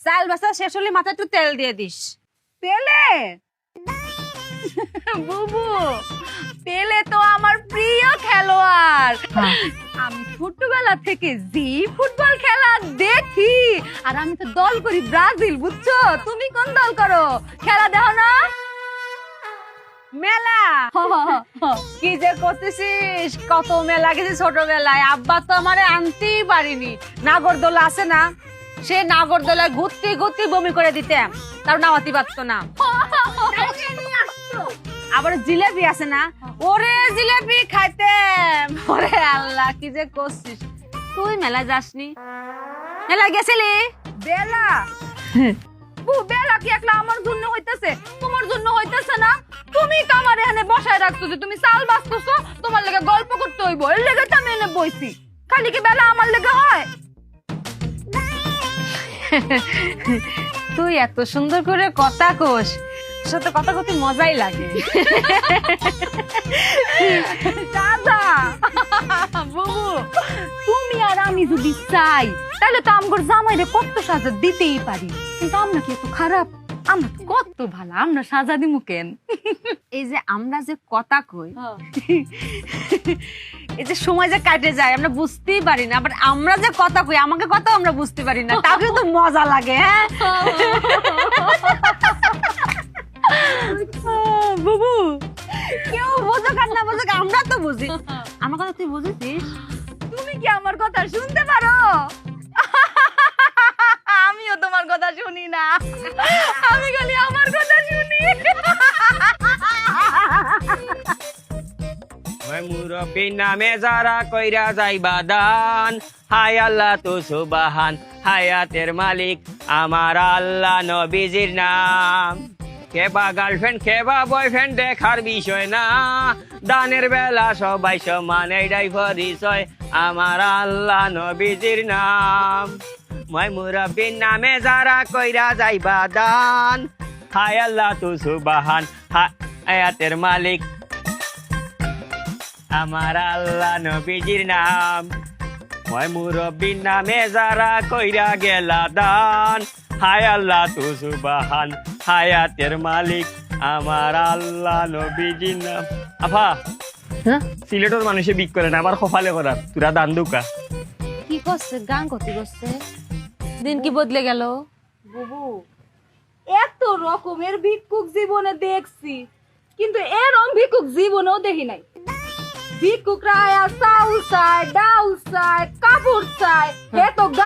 চাল বাসা শেষ হলে মাথায় একটু তেল দিয়ে দিস। পেলে বুবু, পেলে তো আমার প্রিয় খেলোয়াড়। আমি ছোটবেলা থেকে জি ফুটবল খেলা দেখি, আর আমি তো দল করি ব্রাজিল, বুঝছো? তুমি কোন দল করো? খেলা দেখো না? মেলা কি যে করতেছিস, কত মেলা গেছি ছোটবেলায়। আব্বা তো আমারে আনতেই পারিনি। নাগরদোলা আছে না, সে নাগরদোলায় ঘুরতে ঘুরতে বমি করে দিতাম, তার নামাতে পারতো না। আবার জিলেবি আছে না, ওরে জিলেবি খাইতাম। ওরে আল্লাহ, কি যে করছিস তুই। মেলা যাসনি? মেলা গেছিলি? বেলা বেলা কি একলা আমার জন্য হইতাছে, তোমার জন্য হইতাছে না? তুমি তো আমার এখানে বসায় রাখছো যে তুমি চাল বাঁচতেছো, তোমার লেগে গল্প করতে হইব, এর লেগে তো আমি এনে বইছি। খালি কি বেলা আমার লেগে হয়? তুই এত সুন্দর করে কথা কোস, সাথে কথা কতে মজাই লাগে। দাদা বুবু, তুমি আর আমি যদি চাই তাহলে তো আমগর জামাইরে কত সাজা দিতেই পারি, কিন্তু আমরা কি এত খারাপ? আমরা তো কত ভালো, আমরা সাজা দিমু কেন? এই যে আমরা যে কথা কই, এই যে সময় যে কাটে যায় আমরা বুঝতেই পারি না। আবার আমরা যে কথা কই, আমাকে কথা আমরা বুঝতে পারি না, তাও কিন্তু মজা লাগে। হ্যাঁ বুবু, কেউ বোঝুক আর না বোঝুক, আমরা তো বুঝি। আমার কথা তুই বুঝেছিস? তুমি কি আমার কথা শুনতে পারো? আমিও তোমার কথা শুনি না, আমি খালি আমার কথা শুনি। মুরব্বীর নামে যারা কইরা যাইবা দান, হায় আল্লাহ তো সুবাহান, হায়াতের মালিক আমার আল্লাহ, নবীজির নাম। কেবা গার্লফ্রেন্ড কেবা বয়ফ্রেন্ড দেখার বিষয় না, দানের বেলা সবাই সমান, এইটাই পরিচয় আমার আল্লাহ, নবীজির নাম। মই মুরব্বীর নামে যারা কইরা যাইবা দান, হায় আল্লাহ তো সুবাহান, হায়াতের মালিক আমার আল্লাহ, নবীজির নাম। মই মুরব্বীর নামে যারা কইরা গেলা দান, হায় আল্লাহ তু সুবহান, হায়াতের মালিক আমার আল্লাহ, নবীজির নাম। আফা, সিলেটের মানুষে বিক করে না, আমার কপালে করা তোরা দান দুকা। কি করছে? গান করতে করছে, দিন কি বদলে গেল। বুবু, এত রকমের ভিক্ষুক জীবনে দেখছি, কিন্তু এরকম ভিক্ষুক জীবনেও দেখি নাই। ভিক্ষুকরা চাউল চায়, ডাউল চায়, কাপড় চায়, এত